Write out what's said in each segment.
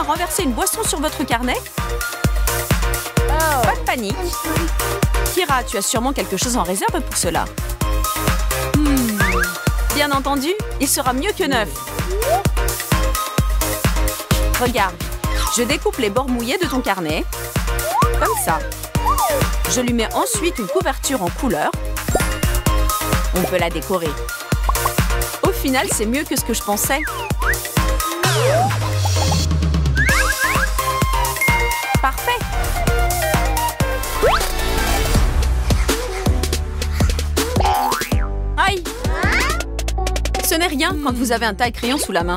à renverser une boisson sur votre carnet? Pas de panique. Kira, tu as sûrement quelque chose en réserve pour cela. Bien entendu, il sera mieux que neuf. Regarde, je découpe les bords mouillés de ton carnet. Comme ça. Je lui mets ensuite une couverture en couleur. On peut la décorer. Au final, c'est mieux que ce que je pensais. Parfait. Aïe! Ce n'est rien quand vous avez un taille-crayon sous la main.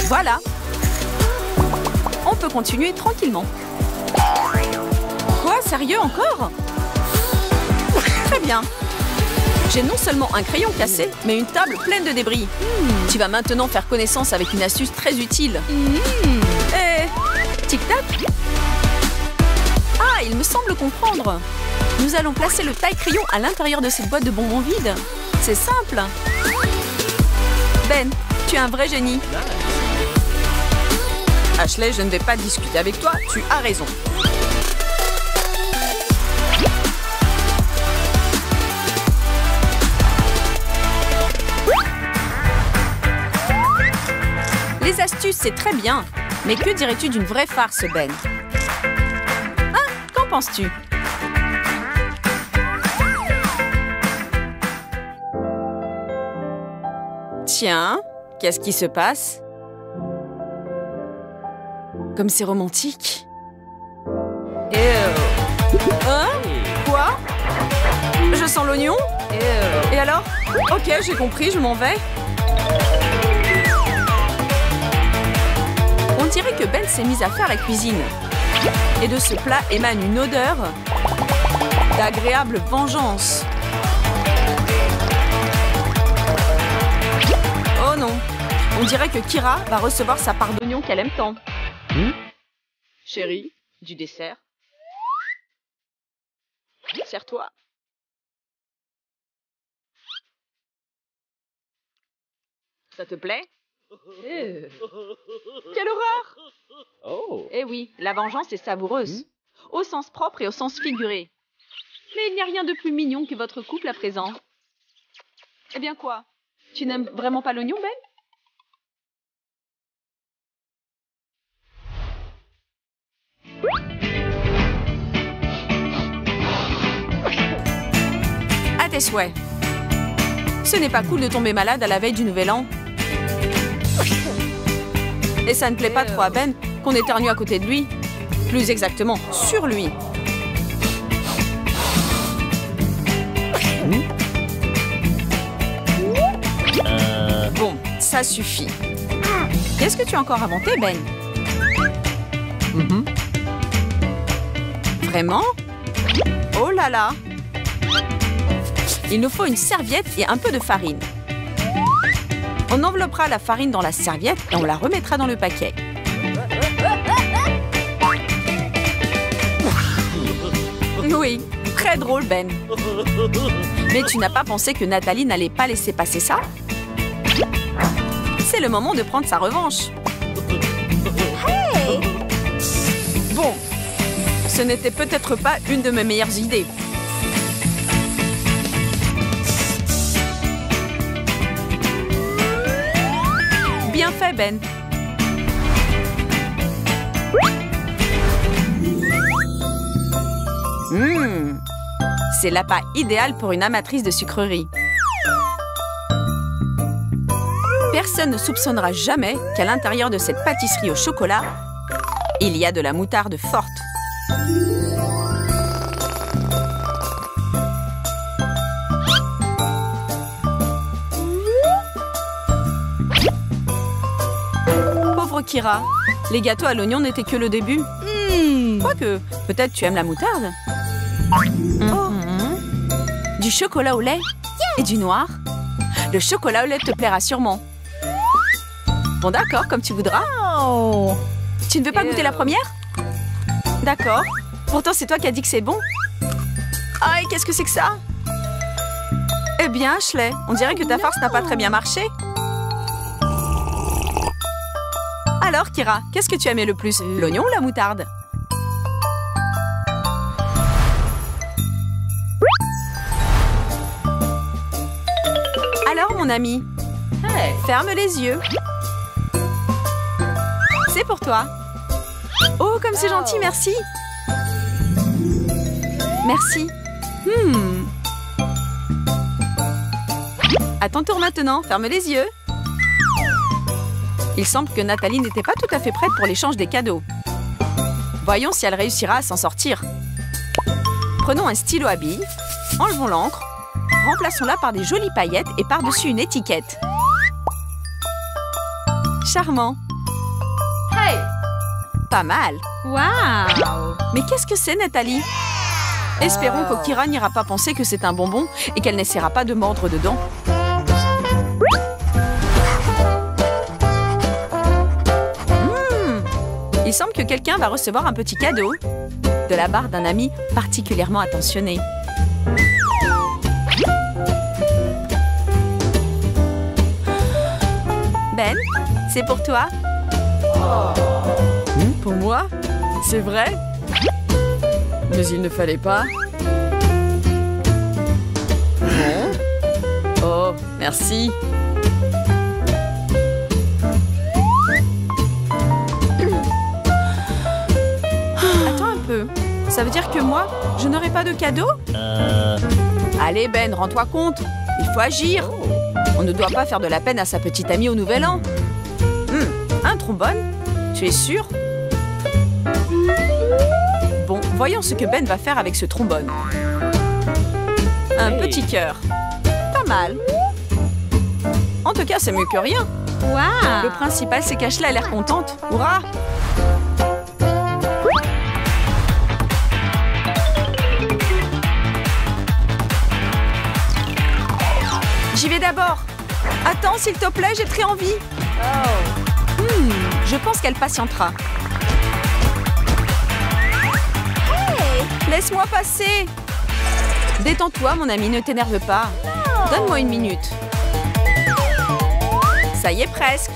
Voilà. On peut continuer tranquillement. Quoi? Sérieux encore? Très bien. J'ai non seulement un crayon cassé, mais une table pleine de débris. Tu vas maintenant faire connaissance avec une astuce très utile. Tic-tac. Ah, il me semble comprendre. Nous allons placer le taille-crayon à l'intérieur de cette boîte de bonbons vide. C'est simple. Ben, tu es un vrai génie. Ashley, je ne vais pas discuter avec toi. Tu as raison. Les astuces, c'est très bien. Mais que dirais-tu d'une vraie farce, Ben? Hein? Qu'en penses-tu? Tiens, qu'est-ce qui se passe? Comme c'est romantique. Hein? Quoi? Je sens l'oignon? Et alors? Ok, j'ai compris, je m'en vais. On dirait que Ben s'est mise à faire la cuisine. Et de ce plat émane une odeur d'agréable vengeance. Oh non, on dirait que Kira va recevoir sa part d'oignon qu'elle aime tant. Chérie, du dessert. Sers-toi. Ça te plaît? Quelle horreur! Oh. Eh oui, la vengeance est savoureuse. Au sens propre et au sens figuré. Mais il n'y a rien de plus mignon que votre couple à présent. Eh bien quoi? Tu n'aimes vraiment pas l'oignon, Ben? À tes souhaits. Ce n'est pas cool de tomber malade à la veille du Nouvel An. Et ça ne plaît pas trop à Ben qu'on éternue à côté de lui. Plus exactement, sur lui. Bon, ça suffit. Qu'est-ce que tu as encore inventé, Ben? Vraiment? Oh là là! Il nous faut une serviette et un peu de farine. On enveloppera la farine dans la serviette et on la remettra dans le paquet. Oui, très drôle, Ben. Mais tu n'as pas pensé que Nathalie n'allait pas laisser passer ça? C'est le moment de prendre sa revanche. Hey! Bon, ce n'était peut-être pas une de mes meilleures idées. Bien fait, Ben. C'est l'appât idéal pour une amatrice de sucreries. Personne ne soupçonnera jamais qu'à l'intérieur de cette pâtisserie au chocolat, il y a de la moutarde forte. Pauvre Kira, les gâteaux à l'oignon n'étaient que le début. Quoique, peut-être tu aimes la moutarde. Du chocolat au lait et du noir. Le chocolat au lait te plaira sûrement. Bon d'accord, comme tu voudras. Tu ne veux pas goûter la première? D'accord. Pourtant, c'est toi qui as dit que c'est bon. Ah, et qu'est-ce que c'est que ça? Eh bien, Ashley, on dirait que ta farce n'a pas très bien marché. Alors, Kira, qu'est-ce que tu aimais le plus? L'oignon ou la moutarde? Alors, mon ami, ferme les yeux. C'est pour toi. Oh, comme c'est gentil, merci. Merci. À ton tour maintenant, ferme les yeux. Il semble que Nathalie n'était pas tout à fait prête pour l'échange des cadeaux. Voyons si elle réussira à s'en sortir. Prenons un stylo à billes, enlevons l'encre, remplaçons-la par des jolies paillettes et par-dessus une étiquette. Charmant. Hey! Pas mal. Wow! Mais qu'est-ce que c'est, Nathalie? Espérons que Kira n'ira pas penser que c'est un bonbon et qu'elle n'essaiera pas de mordre dedans. Il semble que quelqu'un va recevoir un petit cadeau de la part d'un ami particulièrement attentionné. Ben, c'est pour toi. Pour moi? C'est vrai? Mais il ne fallait pas. Bon. Oh, merci. Attends un peu. Ça veut dire que moi, je n'aurai pas de cadeau? Allez Ben, rends-toi compte. Il faut agir. On ne doit pas faire de la peine à sa petite amie au Nouvel An. Un trombone? Tu es sûr? Bon, voyons ce que Ben va faire avec ce trombone. Un petit cœur. Pas mal. En tout cas, c'est mieux que rien. Wow! Le principal, c'est qu'Ashley a l'air contente. Hurrah! J'y vais d'abord. Attends, s'il te plaît, j'ai très envie. Je pense qu'elle patientera. Laisse-moi passer. Détends-toi, mon ami, ne t'énerve pas. Donne-moi une minute. Ça y est, presque.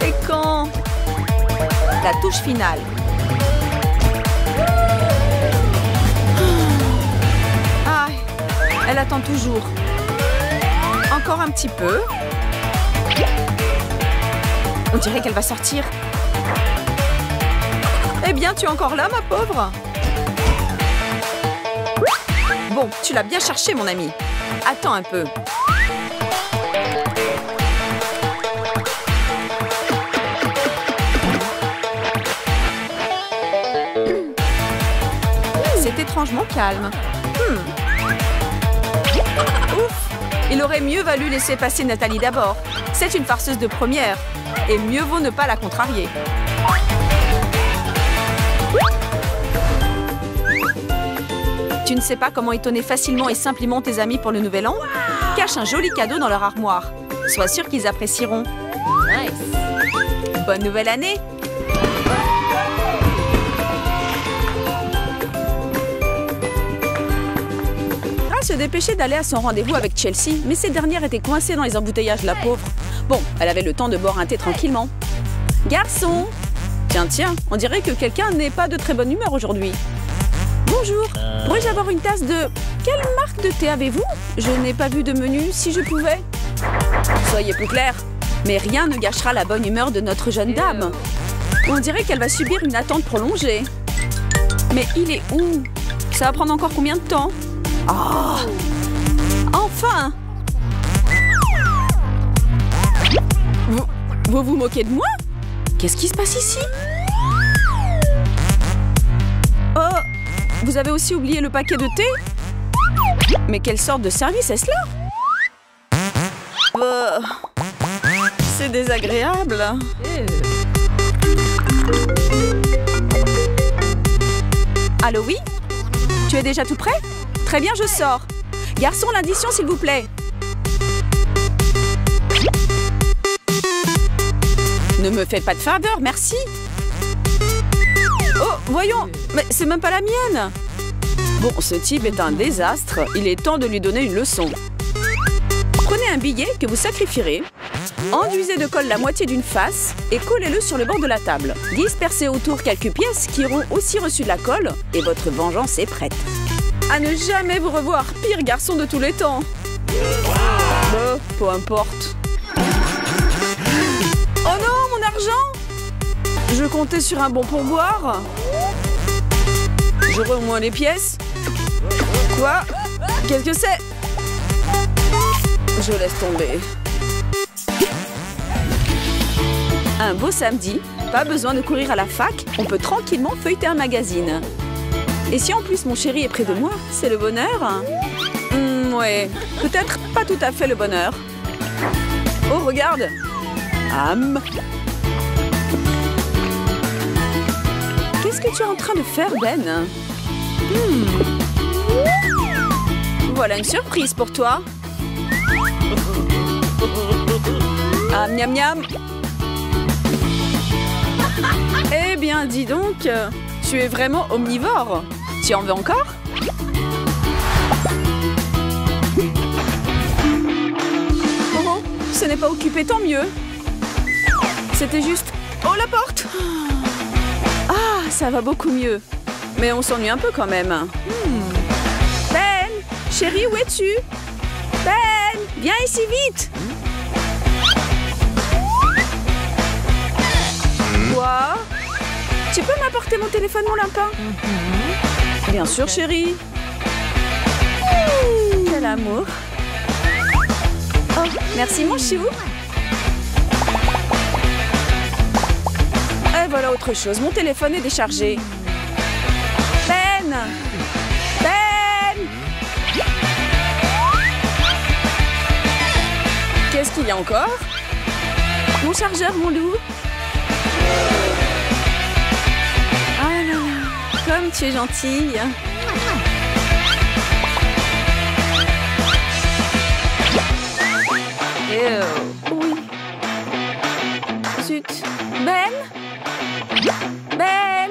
Et quand? La touche finale. Ah, elle attend toujours. Encore un petit peu. On dirait qu'elle va sortir. Eh bien, tu es encore là, ma pauvre? Bon, tu l'as bien cherché, mon ami. Attends un peu. C'est étrangement calme. Ouf! Il aurait mieux valu laisser passer Nathalie d'abord. C'est une farceuse de première. Et mieux vaut ne pas la contrarier. Tu ne sais pas comment étonner facilement et simplement tes amis pour le Nouvel An? Cache un joli cadeau dans leur armoire. Sois sûr qu'ils apprécieront. Nice! Bonne nouvelle année! Kira se dépêchait d'aller à son rendez-vous avec Chelsea, mais cette dernière était coincée dans les embouteillages, la pauvre. Bon, elle avait le temps de boire un thé tranquillement. Garçon! Tiens, on dirait que quelqu'un n'est pas de très bonne humeur aujourd'hui. Bonjour, pourrais-je avoir une tasse de... Quelle marque de thé avez-vous? Je n'ai pas vu de menu, si je pouvais. Soyez plus clair, mais rien ne gâchera la bonne humeur de notre jeune dame. On dirait qu'elle va subir une attente prolongée. Mais il est où? Ça va prendre encore combien de temps? Oh! Enfin! Vous vous moquez de moi? Qu'est-ce qui se passe ici? Oh! Vous avez aussi oublié le paquet de thé? Mais quelle sorte de service est-ce là? C'est désagréable. Allô, oui? Tu es déjà tout prêt? Très bien, je sors. Garçon, l'addition, s'il vous plaît. Ne me faites pas de faveur, merci. Oh, voyons, mais c'est même pas la mienne. Bon, ce type est un désastre. Il est temps de lui donner une leçon. Prenez un billet que vous sacrifierez Enduisez de colle la moitié d'une face et collez-le sur le bord de la table. Dispersez autour quelques pièces qui auront aussi reçu de la colle et votre vengeance est prête. À ne jamais vous revoir, pire garçon de tous les temps. Peu importe. Oh non, mon argent! Je comptais sur un bon pourboire. J'aurai au moins les pièces. Quoi? Qu'est-ce que c'est? Je laisse tomber. Un beau samedi, pas besoin de courir à la fac, on peut tranquillement feuilleter un magazine. Et si en plus mon chéri est près de moi, c'est le bonheur? Ouais, peut-être pas tout à fait le bonheur. Oh, regarde! Qu'est-ce que tu es en train de faire, Ben? Voilà une surprise pour toi. Miam miam. Eh bien, dis donc, tu es vraiment omnivore. Tu en veux encore? Oh, ce n'est pas occupé, tant mieux. C'était juste... Oh, la porte! Ah, ça va beaucoup mieux. Mais on s'ennuie un peu quand même. Ben! Chérie, où es-tu? Ben! Viens ici vite! Quoi? Tu peux m'apporter mon téléphone, mon lapin? Bien sûr, chérie. Quel amour. Oh, merci, mon chou. Et voilà autre chose. Mon téléphone est déchargé. Ben! Ben! Qu'est-ce qu'il y a encore? Mon chargeur, mon loup. Ah là là, comme tu es gentille. Oui. Zut. Ben? Ben?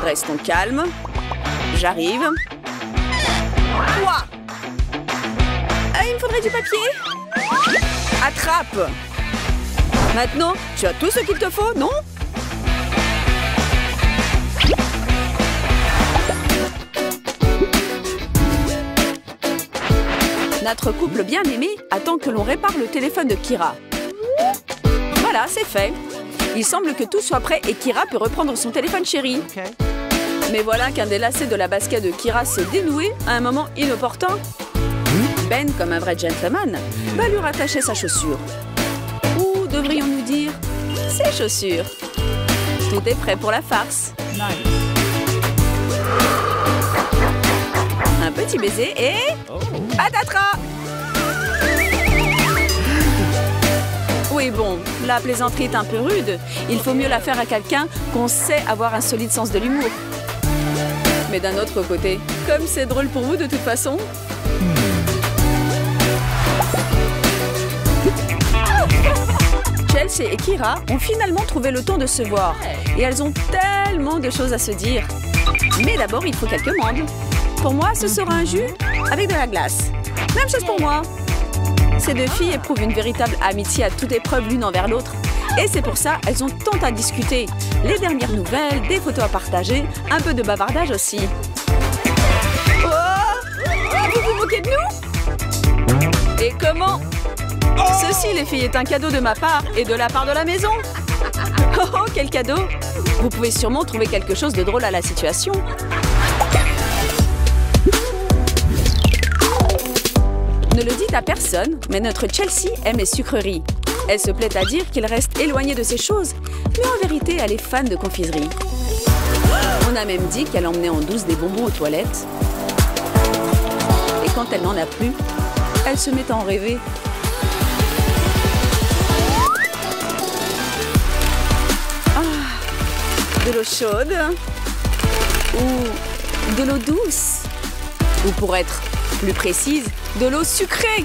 Restons calmes. J'arrive. Quoi? Il me faudrait du papier. Attrape. Maintenant, tu as tout ce qu'il te faut, non? Notre couple bien-aimé attend que l'on répare le téléphone de Kira. Voilà, c'est fait. Il semble que tout soit prêt et Kira peut reprendre son téléphone chéri. Mais voilà qu'un des lacets de la basket de Kira s'est dénoué à un moment inopportun. Ben, comme un vrai gentleman, va lui rattacher sa chaussure. Ou devrions-nous dire ses chaussures. Tout est prêt pour la farce. Un petit baiser et... patatras! Oui, bon, la plaisanterie est un peu rude. Il faut mieux la faire à quelqu'un qu'on sait avoir un solide sens de l'humour. Mais d'un autre côté, comme c'est drôle pour vous de toute façon... Chelsea et Kira ont finalement trouvé le temps de se voir. Et elles ont tellement de choses à se dire. Mais d'abord, il faut quelques mandes. Pour moi, ce sera un jus avec de la glace. Même chose pour moi. Ces deux filles éprouvent une véritable amitié à toute épreuve l'une envers l'autre. Et c'est pour ça, elles ont tant à discuter. Les dernières nouvelles, des photos à partager, un peu de bavardage aussi. Oh! Vous vous moquez de nous? Et comment? Ceci, les filles, est un cadeau de ma part et de la part de la maison. Oh, oh, quel cadeau! Vous pouvez sûrement trouver quelque chose de drôle à la situation. Ne le dites à personne, mais notre Chelsea aime les sucreries. Elle se plaît à dire qu'il reste éloigné de ces choses, mais en vérité, elle est fan de confiserie. On a même dit qu'elle emmenait en douce des bonbons aux toilettes. Et quand elle n'en a plus, elle se met à en rêver. De l'eau chaude ou de l'eau douce ou pour être plus précise, de l'eau sucrée.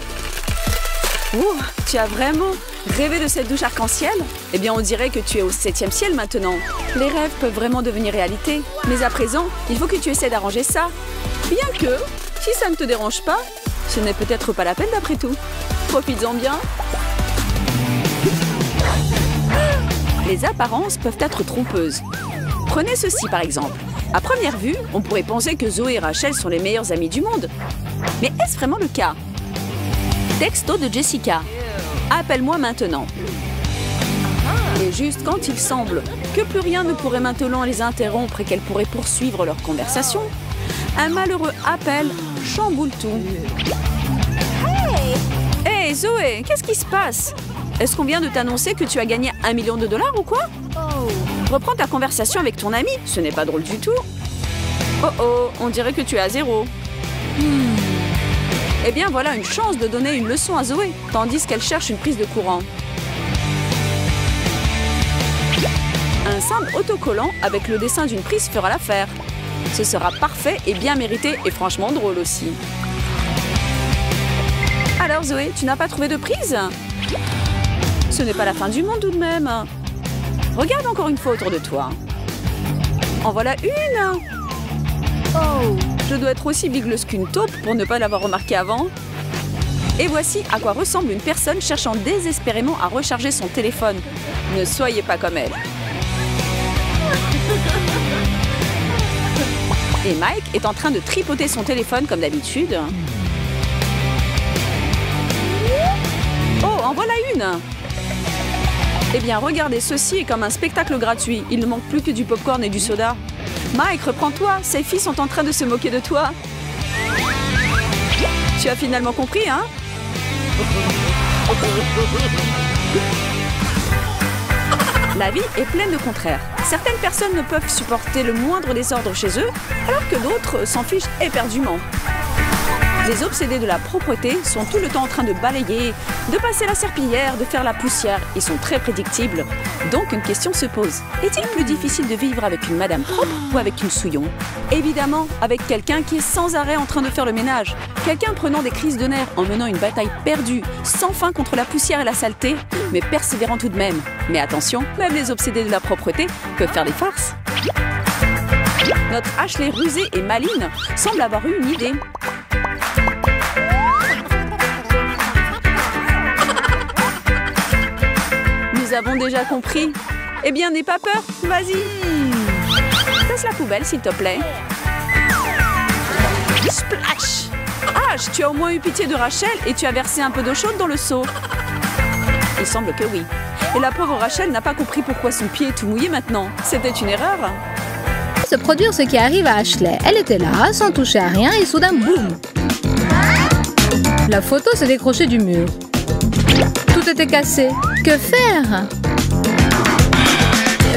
Ouh, tu as vraiment rêvé de cette douche arc-en-ciel? Eh bien, on dirait que tu es au 7e ciel maintenant. Les rêves peuvent vraiment devenir réalité. Mais à présent, il faut que tu essaies d'arranger ça. Bien que, si ça ne te dérange pas, Ce n'est peut-être pas la peine d'après tout. Profites-en bien. Les apparences peuvent être trompeuses. Prenez ceci par exemple. À première vue, on pourrait penser que Zoé et Rachel sont les meilleures amies du monde. Mais est-ce vraiment le cas? Texto de Jessica. Appelle-moi maintenant. Et juste quand il semble que plus rien ne pourrait maintenant les interrompre et qu'elles pourraient poursuivre leur conversation, un malheureux appel chamboule tout. Hey Zoé, qu'est-ce qui se passe? Est-ce qu'on vient de t'annoncer que tu as gagné 1 million de dollars ou quoi? Reprends ta conversation avec ton ami, ce n'est pas drôle du tout. Oh oh, on dirait que tu es à 0. Eh bien voilà une chance de donner une leçon à Zoé, tandis qu'elle cherche une prise de courant. Un simple autocollant avec le dessin d'une prise fera l'affaire. Ce sera parfait et bien mérité et franchement drôle aussi. Alors Zoé, tu n'as pas trouvé de prise? Ce n'est pas la fin du monde tout de même. Regarde encore une fois autour de toi. En voilà une. Oh, je dois être aussi bigleuse qu'une taupe pour ne pas l'avoir remarqué avant. Et voici à quoi ressemble une personne cherchant désespérément à recharger son téléphone. Ne soyez pas comme elle. Et Mike est en train de tripoter son téléphone comme d'habitude. Oh, en voilà une! Eh bien, regardez, ceci est comme un spectacle gratuit. Il ne manque plus que du popcorn et du soda. Mike, reprends-toi. Ces filles sont en train de se moquer de toi. Tu as finalement compris, hein? La vie est pleine de contraires. Certaines personnes ne peuvent supporter le moindre désordre chez eux, alors que d'autres s'en fichent éperdument. Les obsédés de la propreté sont tout le temps en train de balayer, de passer la serpillière, de faire la poussière. Ils sont très prédictibles. Donc une question se pose. Est-il plus difficile de vivre avec une madame propre ou avec une souillon? Évidemment, avec quelqu'un qui est sans arrêt en train de faire le ménage. Quelqu'un prenant des crises de nerfs en menant une bataille perdue, sans fin contre la poussière et la saleté, mais persévérant tout de même. Mais attention, même les obsédés de la propreté peuvent faire des farces. Notre Ashley rusée et maligne semble avoir eu une idée. Nous avons déjà compris. Eh bien, n'aie pas peur, vas-y. Passe la poubelle, s'il te plaît. Splash! Ash, tu as au moins eu pitié de Rachel et tu as versé un peu d'eau chaude dans le seau. Il semble que oui. Et la pauvre Rachel n'a pas compris pourquoi son pied est tout mouillé maintenant. C'était une erreur. Se produire ce qui arrive à Ashley. Elle était là, sans toucher à rien, et soudain, boum! La photo s'est décrochée du mur. Tout était cassé. Que faire?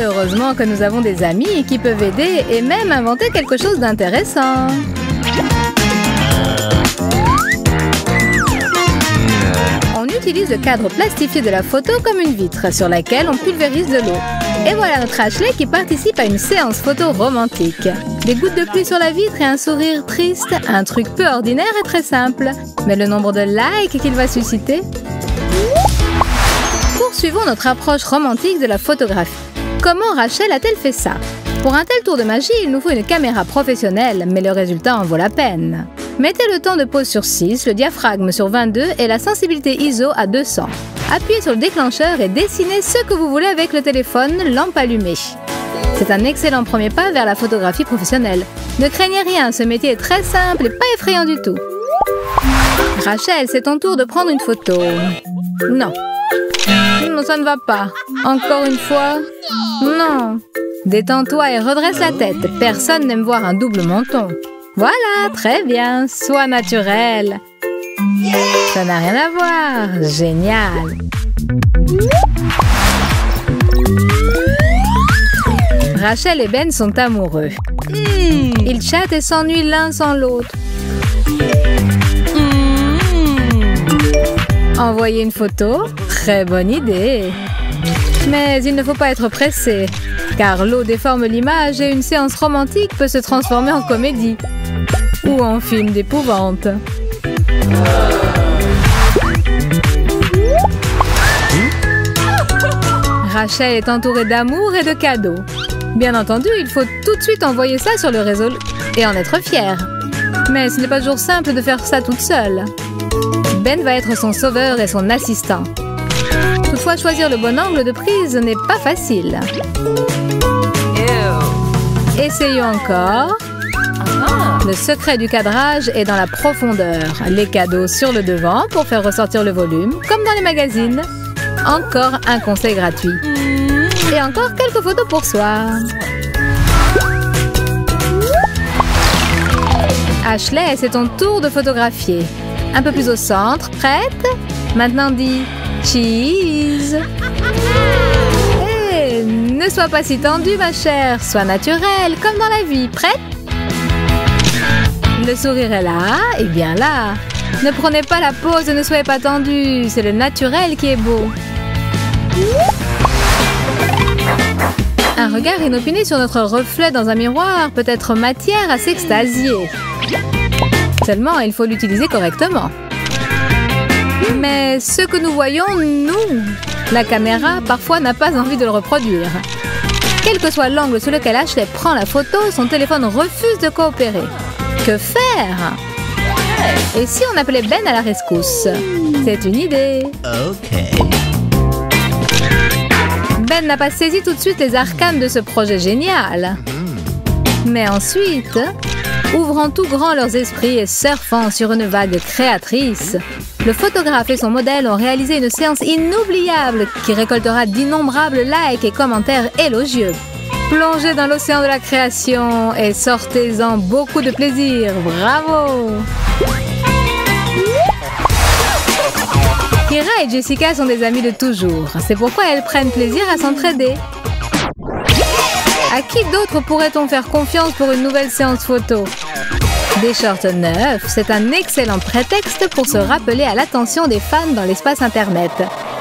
Heureusement que nous avons des amis qui peuvent aider et même inventer quelque chose d'intéressant. On utilise le cadre plastifié de la photo comme une vitre sur laquelle on pulvérise de l'eau. Et voilà notre Ashley qui participe à une séance photo romantique. Des gouttes de pluie sur la vitre et un sourire triste, un truc peu ordinaire et très simple. Mais le nombre de likes qu'il va susciter... Poursuivons notre approche romantique de la photographie. Comment Rachel a-t-elle fait ça? Pour un tel tour de magie, il nous faut une caméra professionnelle, mais le résultat en vaut la peine. Mettez le temps de pause sur 6, le diaphragme sur 22 et la sensibilité ISO à 200. Appuyez sur le déclencheur et dessinez ce que vous voulez avec le téléphone, lampe allumée. C'est un excellent premier pas vers la photographie professionnelle. Ne craignez rien, ce métier est très simple et pas effrayant du tout. Rachel, c'est ton tour de prendre une photo. Non. Non, ça ne va pas. Encore une fois? Non. Détends-toi et redresse la tête. Personne n'aime voir un double menton. Voilà, très bien. Sois naturel. Ça n'a rien à voir. Génial. Rachel et Ben sont amoureux. Ils chattent et s'ennuient l'un sans l'autre. Envoyer une photo? Très bonne idée. Mais il ne faut pas être pressé, car l'eau déforme l'image et une séance romantique peut se transformer en comédie ou en film d'épouvante. Rachel est entourée d'amour et de cadeaux. Bien entendu, il faut tout de suite envoyer ça sur le réseau et en être fier. Mais ce n'est pas toujours simple de faire ça toute seule. Ben va être son sauveur et son assistant. Toutefois, choisir le bon angle de prise n'est pas facile. Essayons encore. Le secret du cadrage est dans la profondeur. Les cadeaux sur le devant pour faire ressortir le volume, comme dans les magazines. Encore un conseil gratuit. Et encore quelques photos pour soi. Ashley, c'est ton tour de photographier. Un peu plus au centre. Prête? Maintenant dis cheese. Hey, ne sois pas si tendue, ma chère. Sois naturelle, comme dans la vie. Prête? Le sourire est là, et bien là. Ne prenez pas la pose et ne soyez pas tendue. C'est le naturel qui est beau. Un regard inopiné sur notre reflet dans un miroir peut être matière à s'extasier. Seulement, il faut l'utiliser correctement. Mais ce que nous voyons, nous, la caméra, parfois n'a pas envie de le reproduire. Quel que soit l'angle sur lequel Ashley prend la photo, son téléphone refuse de coopérer. Que faire? Et si on appelait Ben à la rescousse? C'est une idée. Ok. Ben n'a pas saisi tout de suite les arcanes de ce projet génial. Mais ensuite, ouvrant tout grand leurs esprits et surfant sur une vague créatrice, le photographe et son modèle ont réalisé une séance inoubliable qui récoltera d'innombrables likes et commentaires élogieux. Plongez dans l'océan de la création et sortez-en beaucoup de plaisir. Bravo! Kira et Jessica sont des amies de toujours. C'est pourquoi elles prennent plaisir à s'entraider. À qui d'autre pourrait-on faire confiance pour une nouvelle séance photo? Des shorts neufs, c'est un excellent prétexte pour se rappeler à l'attention des fans dans l'espace internet.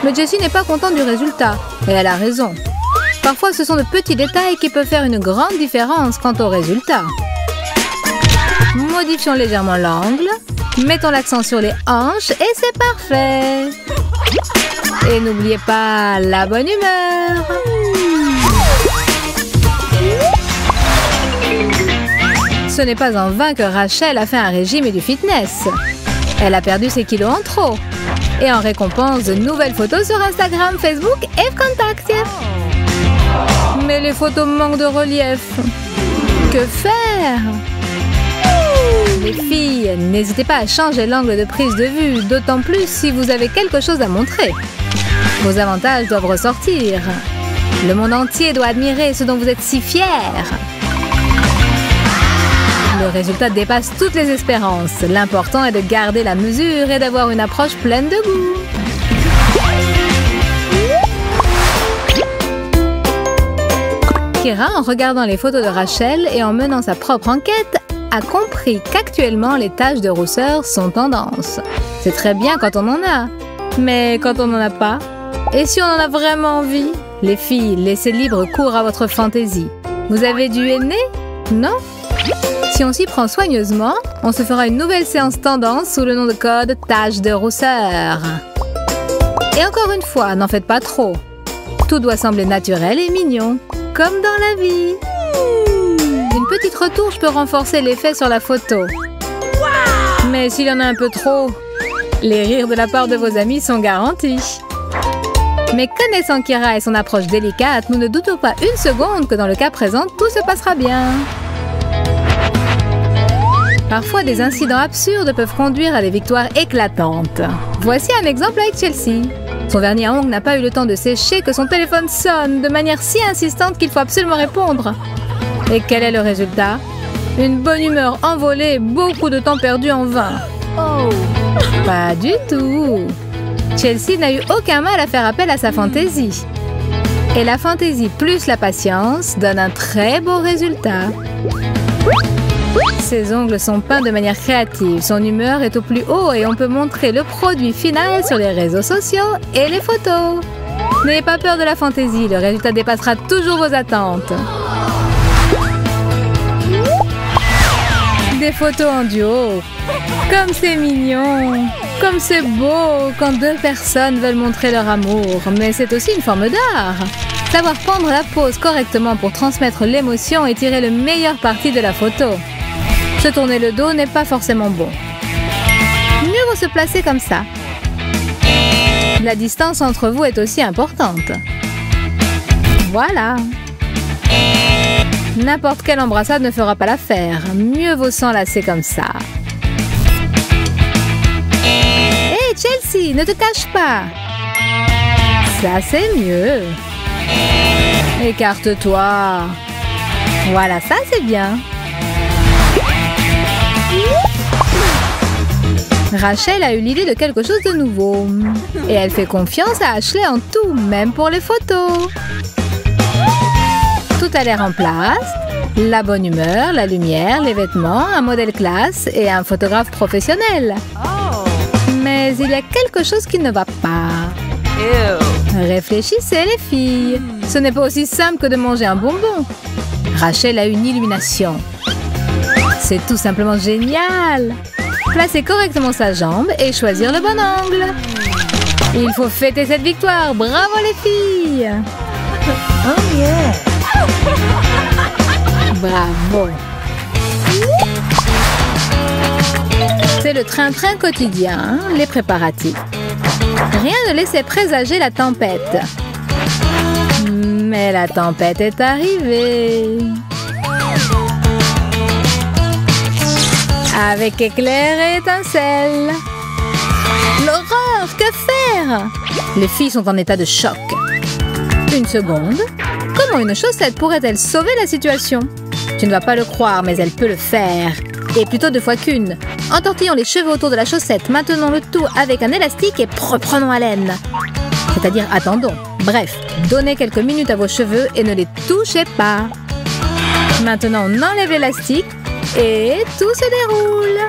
Mais Jessie n'est pas contente du résultat. Et elle a raison. Parfois, ce sont de petits détails qui peuvent faire une grande différence quant au résultat. Modifions légèrement l'angle. Mettons l'accent sur les hanches et c'est parfait. Et n'oubliez pas la bonne humeur. Ce n'est pas en vain que Rachel a fait un régime et du fitness. Elle a perdu ses kilos en trop. Et en récompense, de nouvelles photos sur Instagram, Facebook et Contact. Mais les photos manquent de relief. Que faire? Les filles, n'hésitez pas à changer l'angle de prise de vue, d'autant plus si vous avez quelque chose à montrer. Vos avantages doivent ressortir. Le monde entier doit admirer ce dont vous êtes si fiers. Le résultat dépasse toutes les espérances. L'important est de garder la mesure et d'avoir une approche pleine de goût. Kira, en regardant les photos de Rachel et en menant sa propre enquête, a compris qu'actuellement les taches de rousseur sont tendance. C'est très bien quand on en a, mais quand on n'en a pas? Et si on en a vraiment envie? Les filles, laissez libre cours à votre fantaisie. Vous avez du henné? Non? Si on s'y prend soigneusement, on se fera une nouvelle séance tendance sous le nom de code taches de rousseur. Et encore une fois, n'en faites pas trop. Tout doit sembler naturel et mignon, comme dans la vie. Une petite retouche peut renforcer l'effet sur la photo. Mais s'il y en a un peu trop, les rires de la part de vos amis sont garantis. Mais connaissant Kira et son approche délicate, nous ne doutons pas une seconde que dans le cas présent, tout se passera bien. Parfois, des incidents absurdes peuvent conduire à des victoires éclatantes. Voici un exemple avec Chelsea. Son vernis à ongles n'a pas eu le temps de sécher que son téléphone sonne de manière si insistante qu'il faut absolument répondre. Et quel est le résultat? Une bonne humeur envolée et beaucoup de temps perdu en vain. Oh! Pas du tout! Chelsea n'a eu aucun mal à faire appel à sa fantaisie. Et la fantaisie plus la patience donne un très beau résultat. Ses ongles sont peints de manière créative, son humeur est au plus haut et on peut montrer le produit final sur les réseaux sociaux et les photos. N'ayez pas peur de la fantaisie, le résultat dépassera toujours vos attentes. Des photos en duo. Comme c'est mignon. Comme c'est beau quand deux personnes veulent montrer leur amour. Mais c'est aussi une forme d'art. Savoir prendre la pose correctement pour transmettre l'émotion et tirer le meilleur parti de la photo. Se tourner le dos n'est pas forcément bon. Mieux vaut se placer comme ça. La distance entre vous est aussi importante. Voilà. N'importe quelle embrassade ne fera pas l'affaire. Mieux vaut s'enlacer comme ça. Hé, Chelsea, ne te cache pas. Ça, c'est mieux. Écarte-toi. Voilà, ça, c'est bien. Rachel a eu l'idée de quelque chose de nouveau. Et elle fait confiance à Ashley en tout, même pour les photos. Tout a l'air en place. La bonne humeur, la lumière, les vêtements, un modèle classe et un photographe professionnel. Mais il y a quelque chose qui ne va pas. Réfléchissez les filles. Ce n'est pas aussi simple que de manger un bonbon. Rachel a une illumination. C'est tout simplement génial. Placer correctement sa jambe et choisir le bon angle. Il faut fêter cette victoire. Bravo les filles. Oh yeah. Bravo. C'est le train-train quotidien, les préparatifs. Rien ne laissait présager la tempête. Mais la tempête est arrivée. Avec éclairs et étincelles. L'horreur, que faire? Les filles sont en état de choc. Une seconde. Comment une chaussette pourrait-elle sauver la situation? Tu ne vas pas le croire, mais elle peut le faire. Et plutôt 2 fois qu'une. Entortillons les cheveux autour de la chaussette, maintenons le tout avec un élastique et reprenons haleine. C'est-à-dire attendons. Bref, donnez quelques minutes à vos cheveux et ne les touchez pas. Maintenant, on enlève l'élastique et tout se déroule.